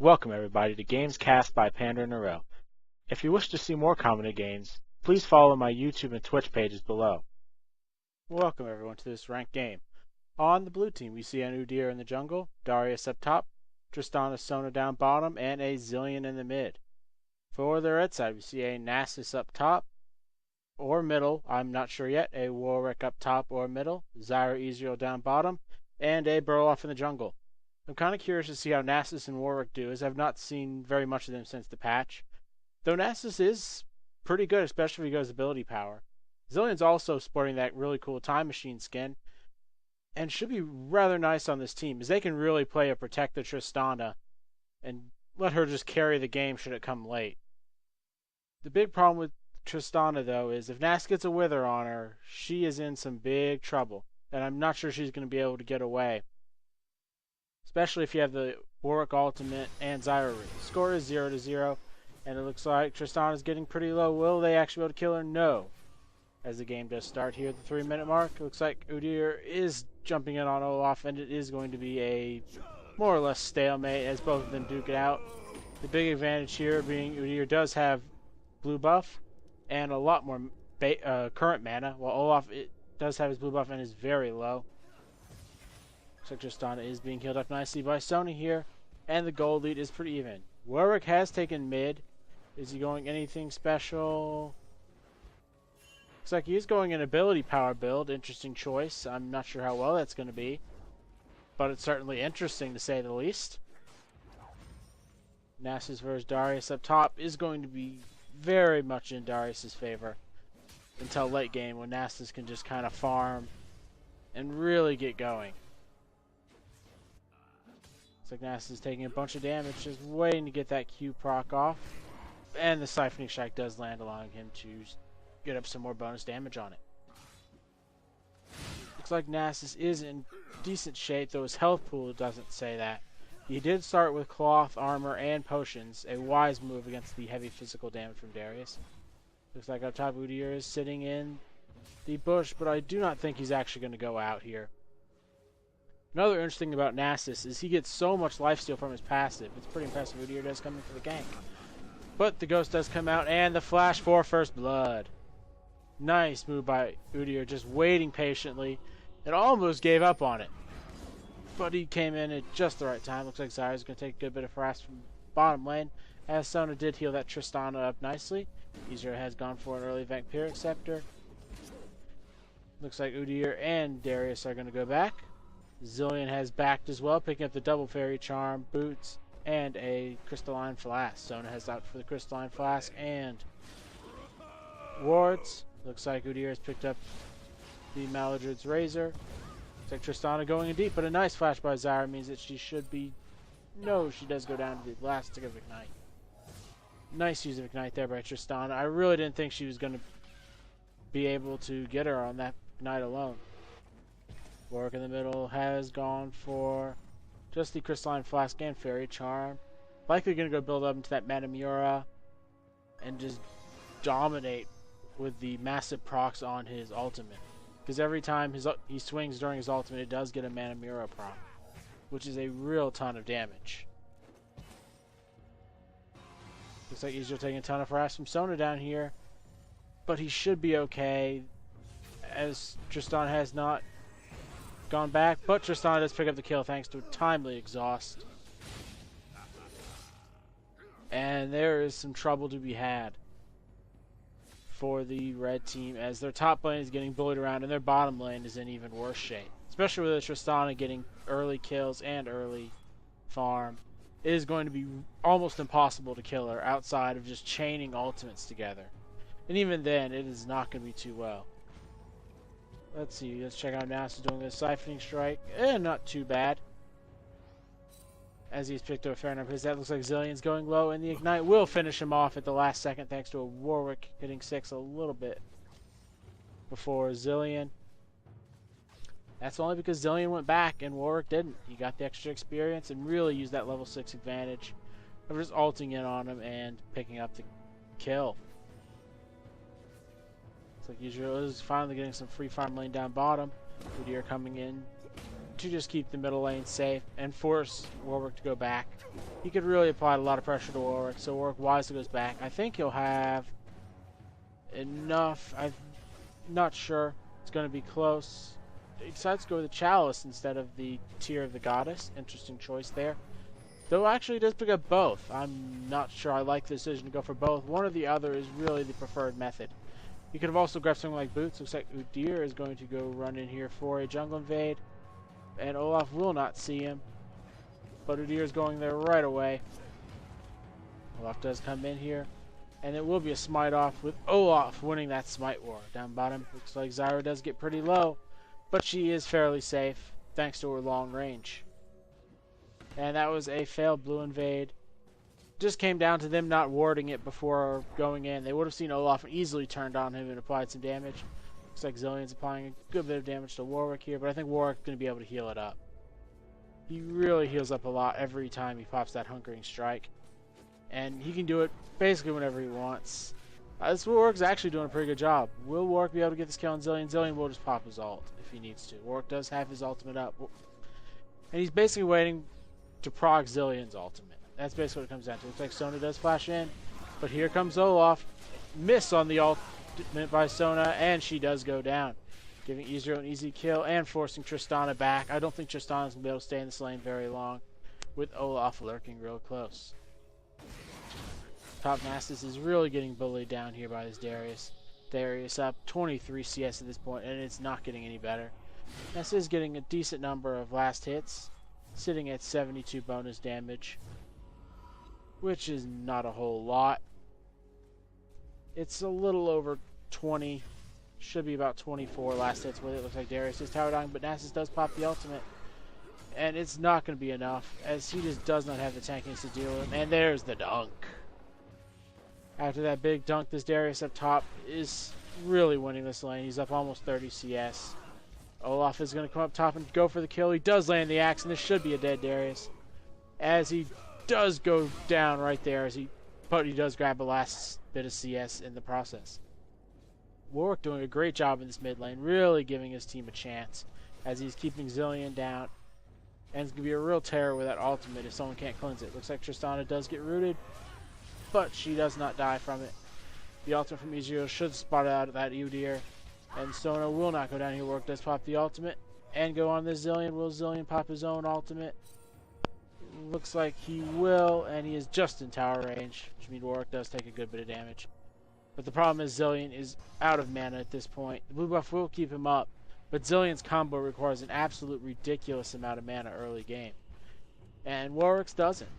Welcome everybody to Games Cast by PanderNyrl. If you wish to see more commented games, please follow my YouTube and Twitch pages below. Welcome everyone to this ranked game. On the blue team we see an Udyr in the jungle, Darius up top, Tristana, Sona down bottom, and a Zilean in the mid. For the red side we see a Nasua up top or middle, I'm not sure yet, a Warwick up top or middle, Zyra, Ezrreal down bottom, and a Olaf in the jungle. I'm kind of curious to see how Nasua and Warwick do, as I've not seen very much of them since the patch. Though Nasua is pretty good, especially if he goes ability power. Zilean's also sporting that really cool Time Machine skin, and should be rather nice on this team, as they can really play a protect the Tristana and let her just carry the game should it come late. The big problem with Tristana, though, is if Nasua gets a Wither on her, she is in some big trouble, and I'm not sure she's going to be able to get away. Especially if you have the Warwick ultimate and Zyra. The score is 0-0, and it looks like Tristana is getting pretty low. Will they actually be able to kill her? No. As the game does start here at the 3-minute mark, it looks like Udyr is jumping in on Olaf, and it is going to be a more or less stalemate as both of them duke it out. The big advantage here being Udyr does have blue buff and a lot more current mana, while Olaf does have his blue buff and is very low. Looks like Tristana is being healed up nicely by Sona here, and the gold lead is pretty even. Warwick has taken mid. Is he going anything special? Looks like he is going an ability power build. Interesting choice. I'm not sure how well that's going to be, but it's certainly interesting to say the least. Nasus versus Darius up top is going to be very much in Darius' favor until late game when Nasus can just kind of farm and really get going. Looks like Nasua is taking a bunch of damage, just waiting to get that Q proc off. And the Siphoning Strike does land, allowing him to get up some more bonus damage on it. Looks like Nasua is in decent shape, though his health pool doesn't say that. He did start with cloth, armor, and potions, a wise move against the heavy physical damage from Darius. Looks like up top Udyr is sitting in the bush, but I do not think he's actually going to go out here. Another interesting thing about Nasua is he gets so much lifesteal from his passive. It's pretty impressive. Udyr does come in for the gank. But the ghost does come out, and the flash for first blood. Nice move by Udyr, just waiting patiently. It almost gave up on it. But he came in at just the right time. Looks like Zyra's going to take a good bit of harass from bottom lane, as Sona did heal that Tristana up nicely. Ezrreal has gone for an early Vampiric Scepter. Looks like Udyr and Darius are going to go back. Zilean has backed as well, picking up the double fairy charm, boots, and a crystalline flask. Sona has out for the crystalline flask and wards. Looks like Udyr has picked up the Maladrid's razor. Looks like Tristana going in deep, but a nice flash by Zyra means that she should be... No, she does go down to the last stick of Ignite. Nice use of Ignite there by Tristana. I really didn't think she was going to be able to get her on that Ignite alone. Warwick in the middle has gone for just the Crystalline Flask and Fairy Charm. Likely going to go build up into that Manamura and just dominate with the massive procs on his ultimate. Because every time he swings during his ultimate, it does get a Manamura proc, which is a real ton of damage. Looks like Ezrreal taking a ton of harass from Sona down here, but he should be okay, as Tristana has not gone back, but Tristana does pick up the kill thanks to a timely exhaust. And there is some trouble to be had for the red team, as their top lane is getting bullied around and their bottom lane is in even worse shape. Especially with Tristana getting early kills and early farm. It is going to be almost impossible to kill her outside of just chaining ultimates together. And even then, it is not going to be too well. Let's see, let's check out Nasua doing this Siphoning Strike. Not too bad. As he's picked up a fair number of his, that looks like Zilean's going low, and the Ignite will finish him off at the last second thanks to a Warwick hitting 6 a little bit before Zilean. That's only because Zilean went back and Warwick didn't. He got the extra experience and really used that level 6 advantage of just ulting in on him and picking up the kill. Looks like Ezrreal is finally getting some free farm lane down bottom. Udyr coming in to just keep the middle lane safe and force Warwick to go back. he could really apply a lot of pressure to Warwick, so Warwick wisely goes back. I think he'll have enough. I'm not sure. It's going to be close. He decides to go with the Chalice instead of the Tear of the Goddess. Interesting choice there. Though actually he does pick up both. I'm not sure I like the decision to go for both. One or the other is really the preferred method. You could have also grabbed something like Boots. Looks like Udyr is going to go run in here for a jungle invade. And Olaf will not see him. But Udyr is going there right away. Olaf does come in here. And it will be a smite off with Olaf winning that smite war. Down bottom, looks like Zyra does get pretty low. But she is fairly safe thanks to her long range. And that was a failed blue invade. Just came down to them not warding it before going in. They would have seen Olaf and easily turned on him and applied some damage. Looks like Zilean's applying a good bit of damage to Warwick here, but I think Warwick's going to be able to heal it up. He really heals up a lot every time he pops that Hunkering Strike. And he can do it basically whenever he wants. This Warwick's actually doing a pretty good job. Will Warwick be able to get this kill on Zilean? Zilean will just pop his ult if he needs to. Warwick does have his ultimate up. And he's basically waiting to proc Zilean's ultimate. That's basically what it comes down to. Looks like Sona does flash in. But here comes Olaf. Miss on the ultimate by Sona, and she does go down. Giving Ezrreal an easy kill and forcing Tristana back. I don't think Tristana's going to be able to stay in this lane very long with Olaf lurking real close. Top Nassus is really getting bullied down here by this Darius. Darius up 23 CS at this point, and it's not getting any better. Nassus is getting a decent number of last hits, sitting at 72 bonus damage, which is not a whole lot. It's a little over 20, should be about 24 last hits with it. Looks like Darius is tower dying, but Nassus does pop the ultimate. And it's not going to be enough, as he just does not have the tankiness to deal with him. And there's the dunk. After that big dunk, this Darius up top is really winning this lane. He's up almost 30 CS. Olaf is going to come up top and go for the kill. He does land the axe, and this should be a dead Darius. As he does go down right there, but he does grab a last bit of CS in the process. Warwick doing a great job in this mid lane, really giving his team a chance as he's keeping Zilean down. And it's going to be a real terror with that ultimate if someone can't cleanse it. Looks like Tristana does get rooted, but she does not die from it. The ultimate from Ezrreal should spot out that Udyr, and Sona will not go down here. Warwick does pop the ultimate and go on this Zilean. Will Zilean pop his own ultimate? Looks like he will, and he is just in tower range, which means Warwick does take a good bit of damage. But the problem is Zilean is out of mana at this point. The blue buff will keep him up, but Zilean's combo requires an absolute ridiculous amount of mana early game. And Warwick's doesn't.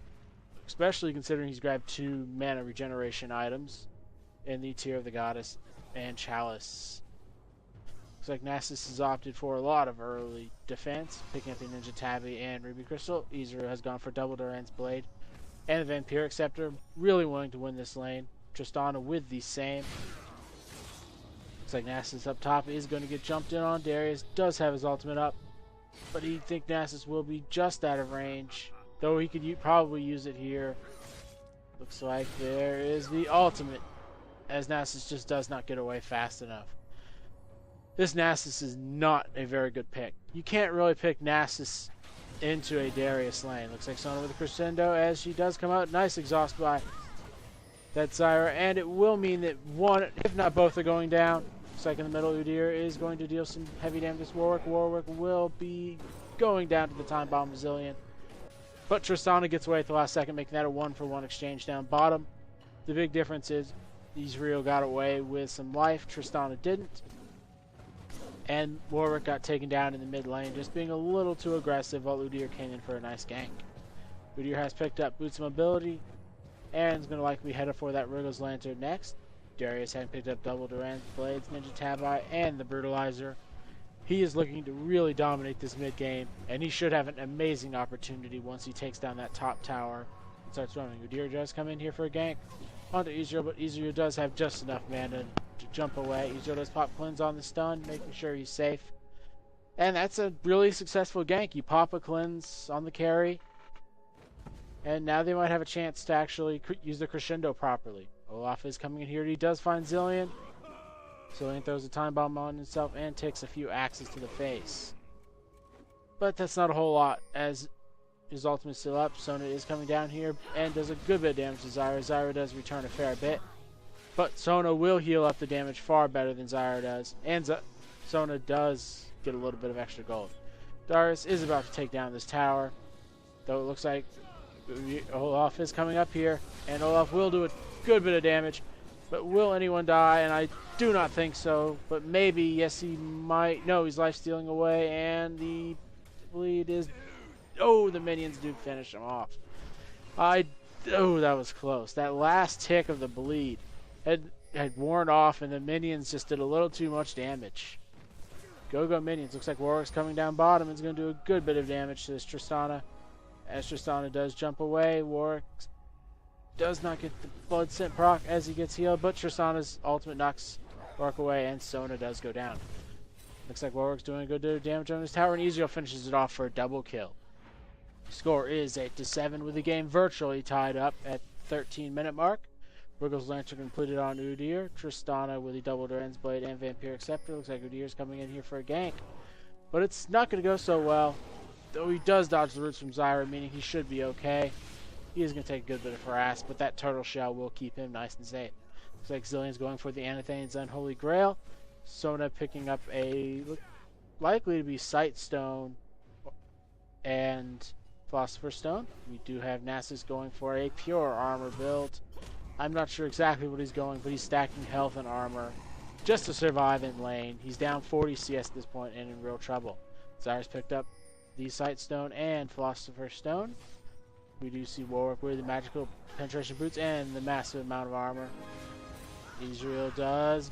Especially considering he's grabbed 2 mana regeneration items in the Tear of the Goddess and Chalice. Looks like Nassus has opted for a lot of early defense, picking up the Ninja Tabby and Ruby Crystal. Ezrreal has gone for double Duran's Blade and the Vampiric Scepter, really willing to win this lane. Tristana with the same. Looks like Nassus up top is going to get jumped in on. Darius does have his ultimate up, but he thinks Nassus will be just out of range, though he could probably use it here. Looks like there is the ultimate, as Nassus just does not get away fast enough. This Nassus is not a very good pick. You can't really pick Nassus into a Darius lane. Looks like Sona with a crescendo as she does come out. Nice exhaust by that Zyra, and it will mean that one, if not both, are going down. Looks like in the middle, Udyr is going to deal some heavy damage to Warwick. Warwick will be going down to the time bomb of Zilean. But Tristana gets away at the last second, making that a 1-for-1 exchange down bottom. The big difference is Ezrreal got away with some life, Tristana didn't. And Warwick got taken down in the mid lane, just being a little too aggressive while Udyr came in for a nice gank. Udyr has picked up Boots of Mobility, and is going to likely head up for that Wriggle's Lantern next. Darius had picked up double Duran's Blades, Ninja Tabi, and the Brutalizer. He is looking to really dominate this mid game, and he should have an amazing opportunity once he takes down that top tower and starts running. Udyr does come in here for a gank onto Ezrreal, but Ezrreal does have just enough mana to jump away. Ezrreal does pop cleanse on the stun, making sure he's safe. And that's a really successful gank. You pop a cleanse on the carry, and now they might have a chance to actually use the crescendo properly. Olaf is coming in here. He does find Zilean. Zilean throws a time bomb on himself and takes a few axes to the face. But that's not a whole lot, as his ultimate still up. Sona is coming down here and does a good bit of damage to Zyra. Zyra does return a fair bit, but Sona will heal up the damage far better than Zyra does, and Sona does get a little bit of extra gold. Darius is about to take down this tower, though it looks like Olaf is coming up here, and Olaf will do a good bit of damage, but will anyone die? And I do not think so, but maybe. Yes, he might. No, he's life stealing away, and the bleed is... Oh, the minions do finish him off. Oh, that was close. That last tick of the bleed had worn off, and the minions just did a little too much damage. Go minions. Looks like Warwick's coming down bottom and is going to do a good bit of damage to this Tristana. As Tristana does jump away, Warwick does not get the blood scent proc as he gets healed, but Tristana's ultimate knocks Warwick away, and Sona does go down. Looks like Warwick's doing a good bit of damage on his tower, and Ezrreal finishes it off for a double kill. Score is 8-7 with the game virtually tied up at 13-minute mark. Wriggle's Lantern completed on Udyr. Tristana with the double Duran's Blade and Vampiric Scepter. Looks like Udyr's coming in here for a gank, but it's not going to go so well. Though he does dodge the roots from Zyra, meaning he should be okay. He is going to take a good bit of harass, but that turtle shell will keep him nice and safe. Looks like Zilean's going for the Anathane's Unholy Grail. Sona picking up a likely to be Sight Stone and Philosopher's Stone. We do have Nasus going for a pure armor build. I'm not sure exactly what he's going, but he's stacking health and armor just to survive in lane. He's down 40 CS at this point and in real trouble. Zyra's picked up the Sight Stone and Philosopher's Stone. We do see Warwick with the magical penetration boots and the massive amount of armor. Ezrreal does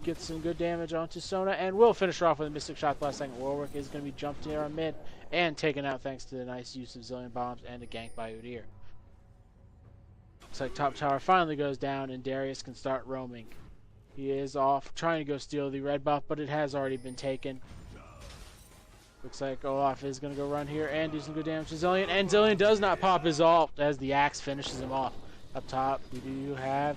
get some good damage onto Sona and will finish her off with a Mystic Shot the last second. Warwick is going to be jumped here on mid and taken out thanks to the nice use of Zilean bombs and a gank by Udyr. Looks like top tower finally goes down and Darius can start roaming. He is off trying to go steal the red buff, but it has already been taken. Looks like Olaf is going to go run here and do some good damage to Zilean, and Zilean does not pop his ult as the axe finishes him off. Up top, we do have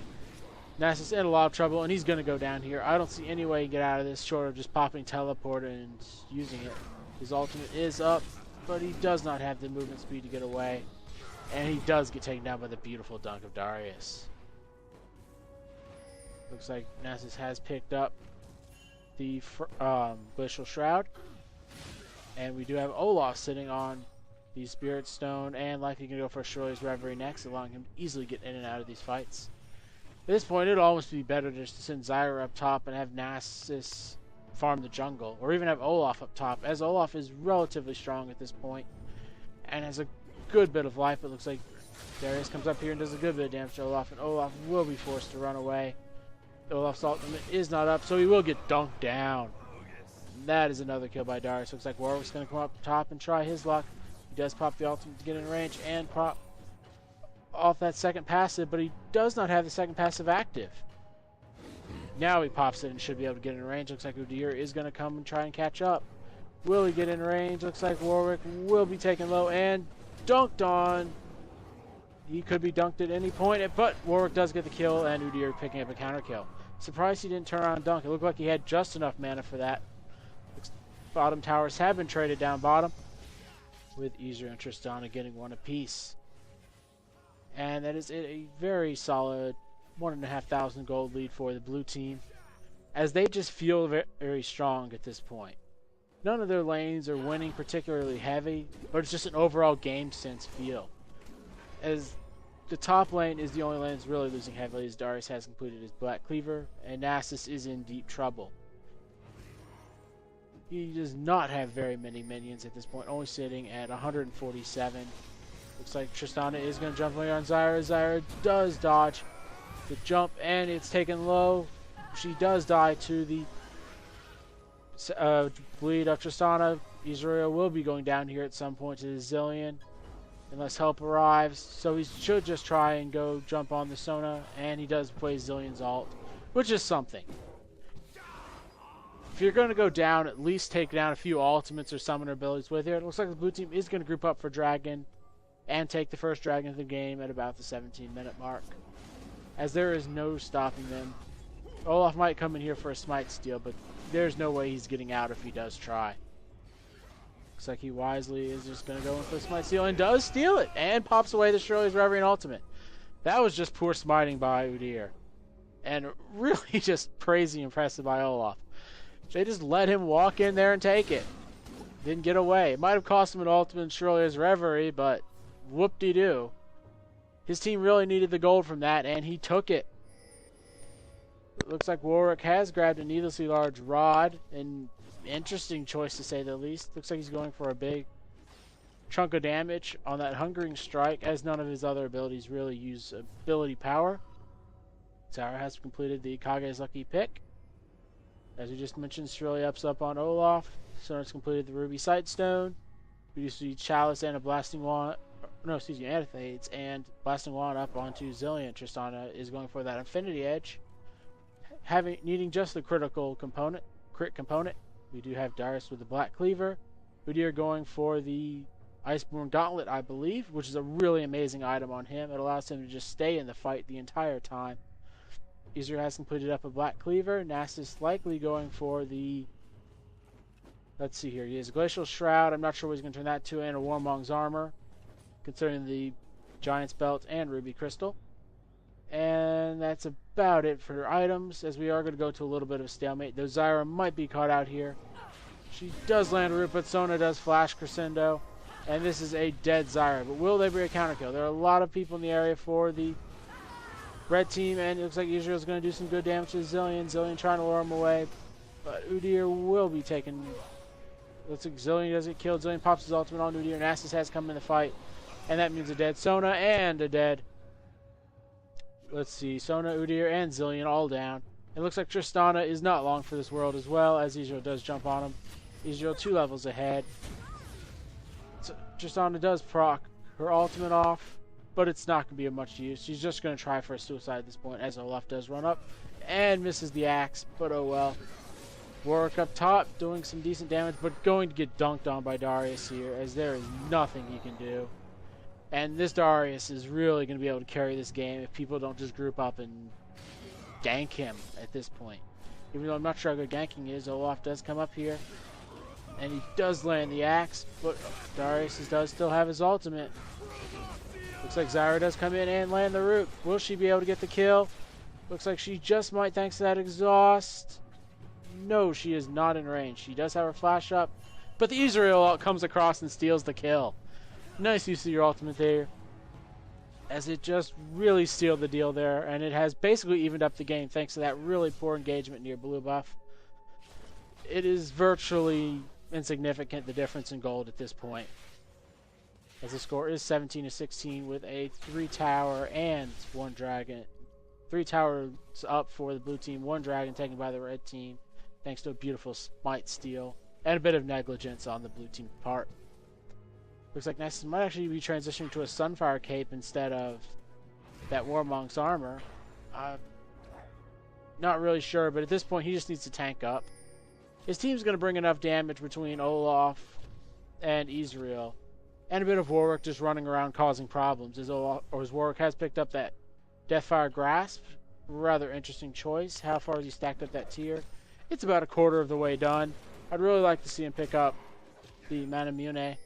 Nasus in a lot of trouble, and he's going to go down here. I don't see any way to get out of this short of just popping teleport and using it. His ultimate is up, but he does not have the movement speed to get away, and he does get taken down by the beautiful dunk of Darius. Looks like Nasus has picked up the Glacial Shroud. And we do have Olaf sitting on the Spirit Stone and likely going to go for Shirley's Reverie next, allowing him to easily get in and out of these fights. At this point, it would almost be better just to send Zyra up top and have Nasus farm the jungle, or even have Olaf up top, as Olaf is relatively strong at this point and has a good bit of life. It looks like Darius comes up here and does a good bit of damage to Olaf, and Olaf will be forced to run away. Olaf's ultimate is not up, so he will get dunked down. That is another kill by Darius. Looks like Warwick's going to come up top and try his luck. He does pop the ultimate to get in range and pop off that second passive, but he does not have the second passive active. Now he pops it and should be able to get in range. Looks like Udyr is going to come and try and catch up. Will he get in range? Looks like Warwick will be taken low and dunked on. He could be dunked at any point, but Warwick does get the kill, and Udyr picking up a counter kill. Surprised he didn't turn around and dunk. It looked like he had just enough mana for that. Bottom towers have been traded down bottom, with Ezrreal and Tristana getting one apiece. And that is a very solid 1,500 gold lead for the blue team, as they just feel very, very strong at this point. None of their lanes are winning particularly heavy, but it's just an overall game sense feel. As the top lane is the only lane that's really losing heavily, as Darius has completed his Black Cleaver, and Nasus is in deep trouble. He does not have very many minions at this point, only sitting at 147. Looks like Tristana is going to jump away on Zyra. Zyra does dodge the jump, and it's taken low. She does die to the bleed of Tristana. Ezrreal will be going down here at some point to the Zilean, unless help arrives. So he should just try and go jump on the Sona, and he does play Zilean's ult, which is something. If you're going to go down, at least take down a few ultimates or summoner abilities with here. It looks like the blue team is going to group up for Dragon and take the first Dragon of the game at about the 17-minute mark, as there is no stopping them. Olaf might come in here for a smite steal, but there's no way he's getting out if he does try. Looks like he wisely is just going to go in for the smite steal and does steal it and pops away the Shirley's Reverie ultimate. That was just poor smiting by Udyr. And really just crazy impressive by Olaf. They just let him walk in there and take it. Didn't get away. It might have cost him an ultimate and Shirley's Reverie, but whoop-de-doo. His team really needed the gold from that, and he took it. Looks like Warwick has grabbed a needlessly large rod. An interesting choice to say the least. Looks like he's going for a big chunk of damage on that Hungering Strike, as none of his other abilities really use ability power. Zyra has completed the Kage's Lucky Pick. As we just mentioned, Shirley ups up on Olaf. Sona's completed the Ruby Sightstone. We used the Chalice and a Blasting Wand. No, excuse me, Antifates and Blasting Wand up onto Zilean. Tristana is going for that Infinity Edge. Needing just the crit component, we do have Darius with the Black Cleaver. Udyr going for the Iceborne Gauntlet, I believe, which is a really amazing item on him. It allows him to just stay in the fight the entire time. Ezrreal has completed up a Black Cleaver. Nasus likely going for the... Let's see here. He has a Glacial Shroud. I'm not sure what he's going to turn that to, and a Warmong's Armor, considering the Giant's Belt and Ruby Crystal. And that's about it for items, as we are going to go to a little bit of a stalemate. Though Zyra might be caught out here. She does land a root, but Sona does flash Crescendo. And this is a dead Zyra. But will there be a counter kill? There are a lot of people in the area for the red team, and it looks like Ezrreal is going to do some good damage to Zilean. Zilean trying to lure him away. But Udyr will be taken. Looks like Zilean does get killed. Zilean pops his ultimate on Udyr. Nasus has come in the fight. And that means a dead Sona and a dead... Let's see, Sona, Udyr, and Zilean all down. It looks like Tristana is not long for this world as well, as Ezrreal does jump on him. Ezrreal 2 levels ahead. So Tristana does proc her ultimate off, but it's not going to be of much use. She's just going to try for a suicide at this point, as Olaf does run up and misses the axe, but oh well. Warwick up top, doing some decent damage, but going to get dunked on by Darius here, as there is nothing he can do. And this Darius is really going to be able to carry this game if people don't just group up and gank him at this point. Even though I'm not sure how good ganking is, Olaf does come up here. And he does land the axe, but Darius does still have his ultimate. Looks like Zyra does come in and land the root. Will she be able to get the kill? Looks like she just might thanks to that exhaust. No, she is not in range. She does have her flash up, but the Ezrreal comes across and steals the kill. Nice use of your ultimate there, as it just really sealed the deal there, and it has basically evened up the game thanks to that really poor engagement near blue buff. It is virtually insignificant, the difference in gold at this point, as the score is 17-16 with a 3-tower and 1 dragon. 3 towers up for the blue team, 1 dragon taken by the red team, thanks to a beautiful smite steal and a bit of negligence on the blue team part. Looks like Nasua might actually be transitioning to a Sunfire Cape instead of that Warmong's Armor. Not really sure, but at this point he just needs to tank up. His team's going to bring enough damage between Olaf and Ezrreal, and a bit of Warwick just running around causing problems, as Warwick has picked up that Deathfire Grasp. Rather interesting choice. How far has he stacked up that tier? It's about a quarter of the way done. I'd really like to see him pick up the Manamune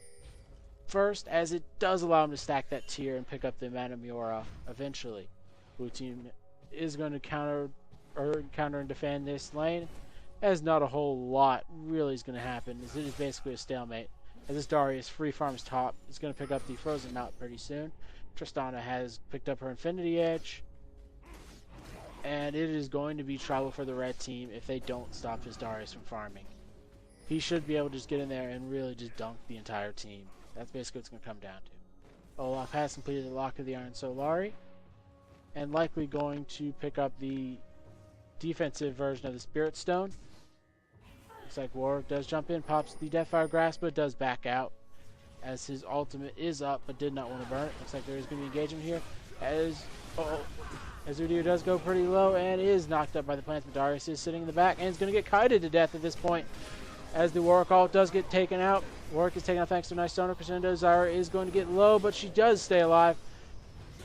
first, as it does allow him to stack that tier and pick up the Manamura eventually. Blue team is going to counter and defend this lane, as not a whole lot really is going to happen, as it is basically a stalemate. As this Darius free farms top, is going to pick up the Frozen Mount pretty soon. Tristana has picked up her Infinity Edge, and it is going to be trouble for the red team if they don't stop this Darius from farming. He should be able to just get in there and really just dunk the entire team. That's basically what it's going to come down to. Olaf has completed the Lock of the Iron Solari, and likely going to pick up the defensive version of the Spirit Stone. Looks like Warwick does jump in, pops the Deathfire Grasp, but does back out, as his ultimate is up, but did not want to burn it. Looks like there is going to be engagement here, as Udyr does go pretty low, and is knocked up by the plants, but Darius is sitting in the back, and is going to get kited to death at this point, as the Warwick ult does get taken out. Warwick is taken out thanks to a nice Sona Crescendo. Zyra is going to get low, but she does stay alive.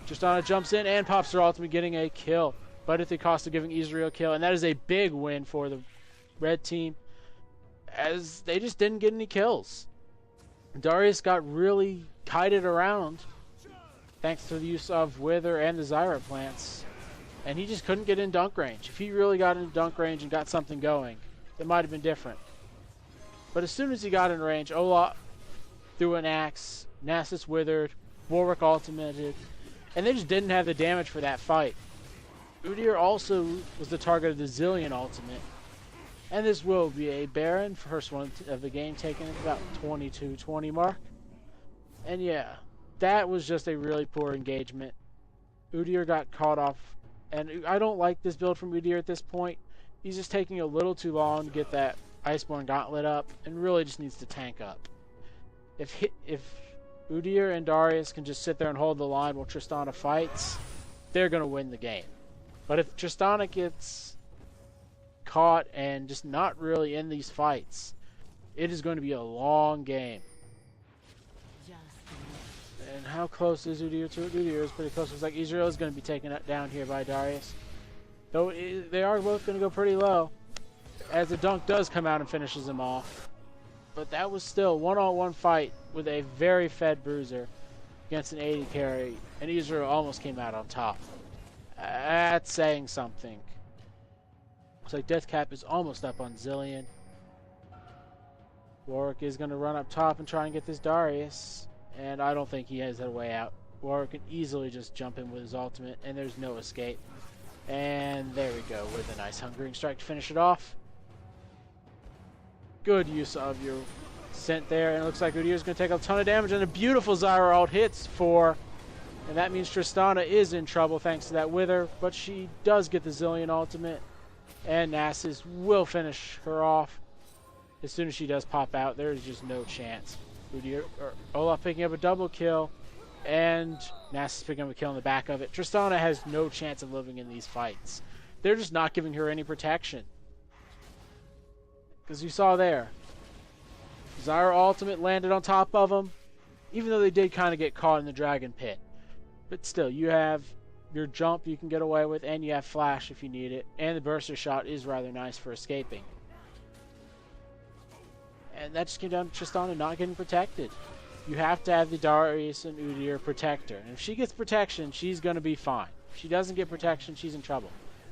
Tristana jumps in and pops her ultimate, getting a kill, but at the cost of giving Ezrreal a kill, and that is a big win for the red team, as they just didn't get any kills. Darius got really kited around thanks to the use of Wither and the Zyra plants. And he just couldn't get in dunk range. If he really got in dunk range and got something going, it might have been different. But as soon as he got in range, Olaf threw an axe, Nasus withered, Warwick ultimated, and they just didn't have the damage for that fight. Udyr also was the target of the Zilean ultimate. And this will be a Baron, first one of the game, taken at about 22-20 mark. And yeah, that was just a really poor engagement. Udyr got caught off, and I don't like this build from Udyr at this point. He's just taking a little too long to get that Iceborne Gauntlet up, and really just needs to tank up. If Udyr and Darius can just sit there and hold the line while Tristana fights, they're going to win the game. But if Tristana gets caught and just not really in these fights, it is going to be a long game. And how close is Udyr to it? Udyr is pretty close. Looks like Ezrreal is going to be taken down here by Darius. Though they are both going to go pretty low, as the dunk does come out and finishes him off. But that was still one-on-one fight with a very fed bruiser against an 80 carry, and Ezrreal almost came out on top. That's saying something. Looks like Deathcap is almost up on Zilean. Warwick is going to run up top and try and get this Darius, and I don't think he has a way out. Warwick can easily just jump in with his ultimate, and there's no escape. And there we go with a nice Hungering Strike to finish it off. Good use of your scent there, and it looks like Udyr is going to take a ton of damage, and a beautiful Zyra ult hits for, and that means Tristana is in trouble thanks to that Wither, but she does get the Zilean ultimate, and Nasus will finish her off. As soon as she does pop out, there is just no chance. Olaf picking up a double kill, and Nasus picking up a kill in the back of it. Tristana has no chance of living in these fights. They're just not giving her any protection. Because you saw there, Zyra ultimate landed on top of him, even though they did kind of get caught in the dragon pit. But still, you have your jump you can get away with, and you have flash if you need it, and the burster shot is rather nice for escaping. And that just came down to Tristana not getting protected. You have to have the Darius and Udyr protect her, and if she gets protection, she's going to be fine. If she doesn't get protection, she's in trouble.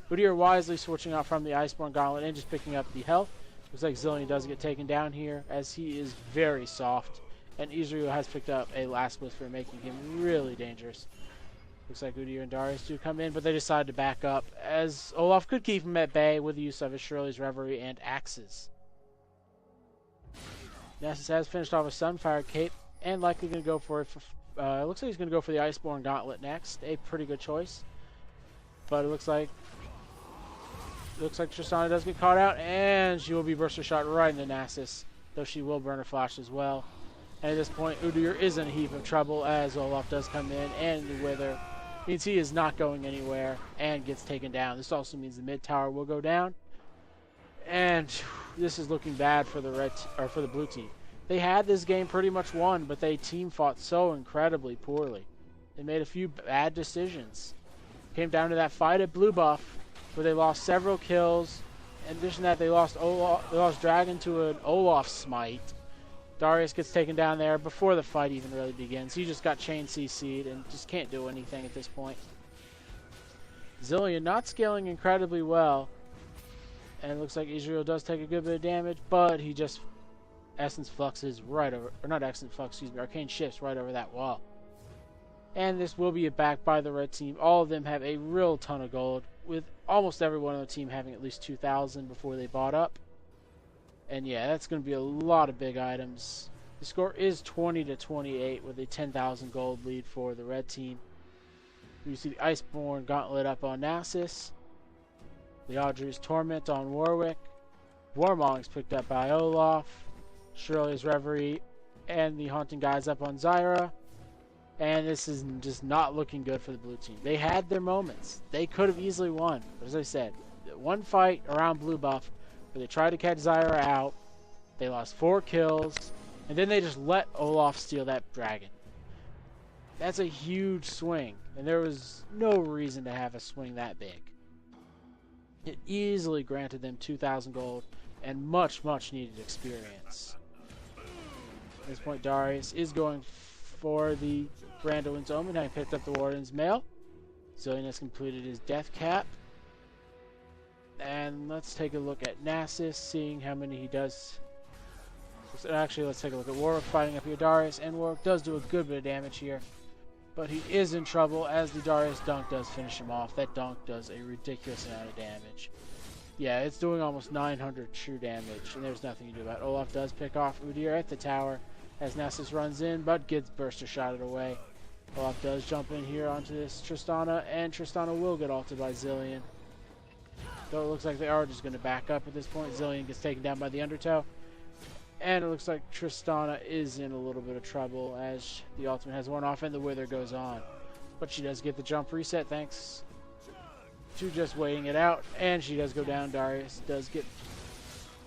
Udyr wisely switching out from the Iceborne Gauntlet and just picking up the health. Looks like Zilean does get taken down here, as he is very soft, and Ezrreal has picked up a Last Whisper, making him really dangerous. Looks like Udyr and Darius do come in, but they decide to back up, as Olaf could keep him at bay with the use of his Shirley's Reverie and axes. Nasus has finished off a Sunfire Cape, and likely going to go for it. Looks like he's going to go for the Iceborne Gauntlet next. A pretty good choice, but it looks like Tristana does get caught out, and she will be burster shot right into Nasus, though she will burn her flash as well. And at this point, Udyr is in a heap of trouble, as Olaf does come in, and the Wither means he is not going anywhere and gets taken down. This also means the mid tower will go down, and this is looking bad for the for the blue team. They had this game pretty much won, but they team fought so incredibly poorly. They made a few bad decisions. Came down to that fight at blue buff, where they lost several kills. In addition to that, they lost Dragon to an Olaf smite. Darius gets taken down there before the fight even really begins. He just got chain CC'd and just can't do anything at this point. Zilean not scaling incredibly well. And it looks like Ezrreal does take a good bit of damage, but he just Essence Fluxes right over, or not Essence Flux, excuse me, Arcane Shifts right over that wall. And this will be backed by the red team. All of them have a real ton of gold, with almost everyone on the team having at least 2,000 before they bought up. And yeah, that's going to be a lot of big items. The score is 20-28 with a 10,000 gold lead for the red team. You see the Iceborne Gauntlet up on Nasus. The Audrey's Torment on Warwick. Warmong's picked up by Olaf. Shirley's Reverie and the Haunting Guys up on Zyra. And this is just not looking good for the blue team. They had their moments. They could have easily won. But as I said, one fight around blue buff where they tried to catch Zyra out. They lost 4 kills. And then they just let Olaf steal that dragon. That's a huge swing. And there was no reason to have a swing that big. It easily granted them 2,000 gold and much, much needed experience. At this point, Darius is going for the Brandolyn's Omen, having picked up the Warden's Mail. Zilean has completed his death cap. And let's take a look at Nasus, seeing how many he does. Actually, let's take a look at Warwick fighting up here Darius, and Warwick does do a good bit of damage here. But he is in trouble as the Darius dunk does finish him off. That dunk does a ridiculous amount of damage. Yeah, it's doing almost 900 true damage, and there's nothing you can do about it. Olaf does pick off Udyr at the tower as Nasus runs in, but gets burster shotted away. Olaf does jump in here onto this Tristana, and Tristana will get ulted by Zilean. Though it looks like they are just going to back up at this point. Zilean gets taken down by the Undertow. And it looks like Tristana is in a little bit of trouble as the ultimate has worn off and the Wither goes on. But she does get the jump reset thanks to just waiting it out. And she does go down. Darius does get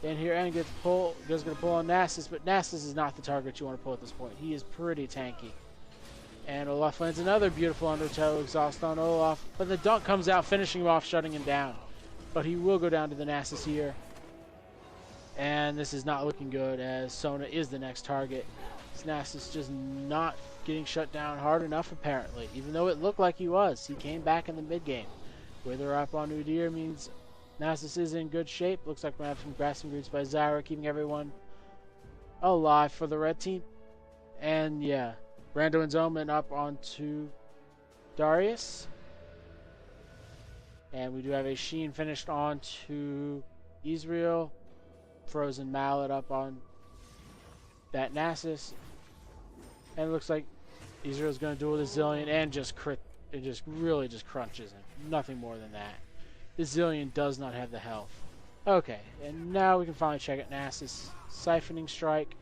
in here and gets pulled. Does get a pull on Nasus, but Nasus is not the target you want to pull at this point. He is pretty tanky. And Olaf lands another beautiful Undertow exhaust on Olaf. But the dunk comes out, finishing him off, shutting him down. But he will go down to the Nasus here. And this is not looking good as Sona is the next target. Nasus just not getting shut down hard enough apparently. Even though it looked like he was. He came back in the mid game. Wither up on Udyr means Nasus is in good shape. Looks like we're going to have some grasping roots by Zyra, keeping everyone alive for the red team. And yeah, Brandolyn's Omen up onto Darius. And we do have a Sheen finished on to Ezrreal. Frozen Mallet up on that Nasus. And it looks like Ezreal's going to duel the Zilean and just crit. It just really just crunches him. Nothing more than that. The Zilean does not have the health. Okay, and now we can finally check out Nasus. Siphoning Strike.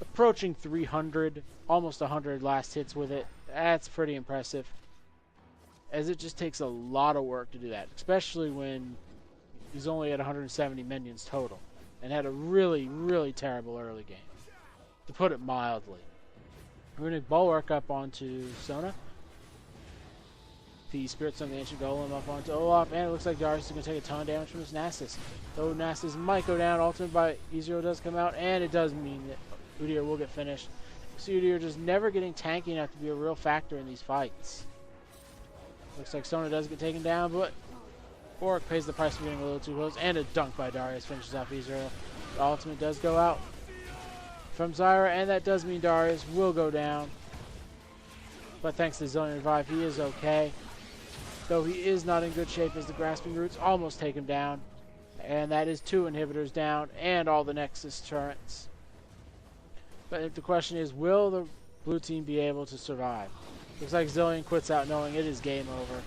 Approaching 300. Almost 100 last hits with it. That's pretty impressive. As it just takes a lot of work to do that. Especially when he's only at 170 minions total. And had a really, really terrible early game. To put it mildly. Runic Bulwark up onto Sona. The Spirits of the Ancient Golem up onto Olaf. And it looks like Darius is going to take a ton of damage from this Nasus. Though Nasus might go down. Ultimate by Ezreal does come out. And it does mean that Udyr will get finished. So Udyr just never getting tanky enough to be a real factor in these fights. Looks like Sona does get taken down. But Warwick pays the price for getting a little too close. And a dunk by Darius finishes off Ezrreal. The ultimate does go out from Zyra. And that does mean Darius will go down. But thanks to Zilean Revive, he is okay. Though he is not in good shape as the Grasping Roots almost take him down. And that is 2 inhibitors down and all the Nexus turrets. But if the question is, will the blue team be able to survive? Looks like Zilean quits out knowing it is game over.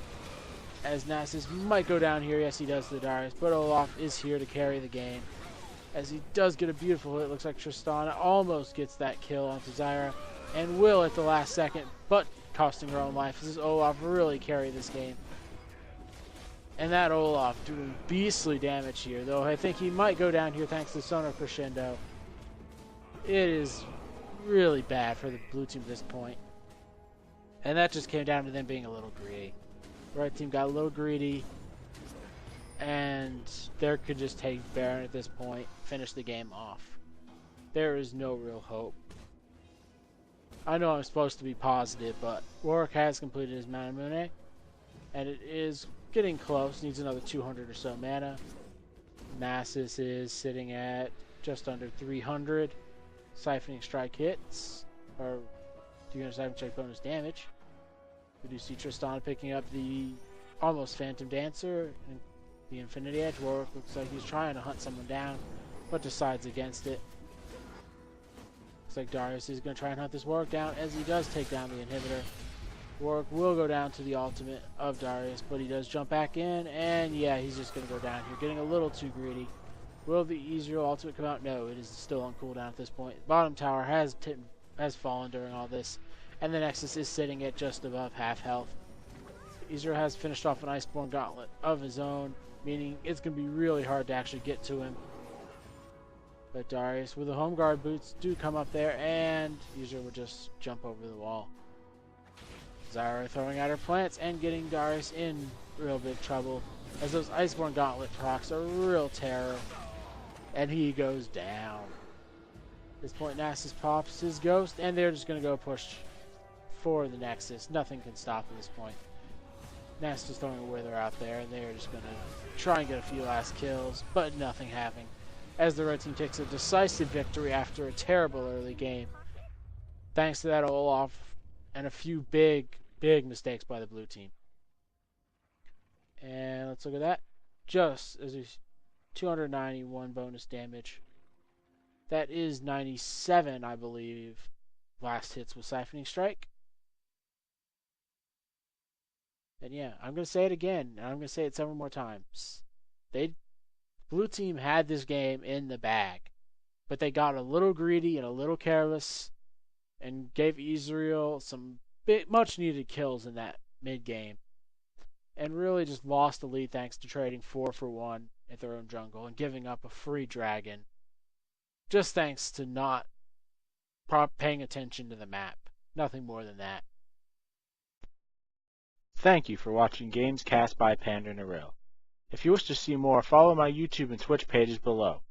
As Nasus might go down here. Yes, he does to the Darius. But Olaf is here to carry the game. As he does get a beautiful hit. Looks like Tristana almost gets that kill onto Zyra. And will at the last second. But costing her own life. This is Olaf really carry this game. And that Olaf doing beastly damage here. Though I think he might go down here thanks to Sona Crescendo. It is really bad for the blue team at this point. And that just came down to them being a little greedy. The red team got a little greedy. And they could just take Baron at this point. Finish the game off. There is no real hope. I know I'm supposed to be positive, but Warwick has completed his Mana Mune. And it is getting close. Needs another 200 or so mana. Nasus is sitting at just under 300. Siphoning Strike hits. Or 300 Siphon Strike bonus damage. We do see Tristana picking up the almost Phantom Dancer. And the Infinity Edge. Warwick looks like he's trying to hunt someone down. But decides against it. Looks like Darius is going to try and hunt this Warwick down as he does take down the inhibitor. Warwick will go down to the ultimate of Darius, but he does jump back in, and yeah, he's just going to go down here, getting a little too greedy. Will the Ezreal ultimate come out? No, it is still on cooldown at this point. Bottom tower has fallen during all this, and the Nexus is sitting at just above half health. Ezreal has finished off an Iceborne Gauntlet of his own, meaning it's going to be really hard to actually get to him. But Darius, with the Home Guard boots, do come up there, and Udyr will just jump over the wall. Zyra throwing out her plants and getting Darius in real big trouble, as those Iceborne Gauntlet procs are real terror. And he goes down. At this point, Nasus pops his ghost, and they're just going to go push for the Nexus. Nothing can stop at this point. Nasus is throwing a Wither out there, and they're just going to try and get a few last kills, but nothing happening. As the red team takes a decisive victory after a terrible early game. Thanks to that Olaf and a few big mistakes by the blue team. And let's look at that. Just as 291 bonus damage. That is 97, I believe, last hits with Siphoning Strike. And yeah, I'm going to say it again, and I'm going to say it several more times. Blue team had this game in the bag, but they got a little greedy and a little careless and gave Ezrreal some much needed kills in that mid game. And really just lost the lead thanks to trading 4 for 1 at their own jungle and giving up a free dragon. Just thanks to not paying attention to the map. Nothing more than that. Thank you for watching Games Cast by PanderNyrl. If you wish to see more, follow my YouTube and Twitch pages below.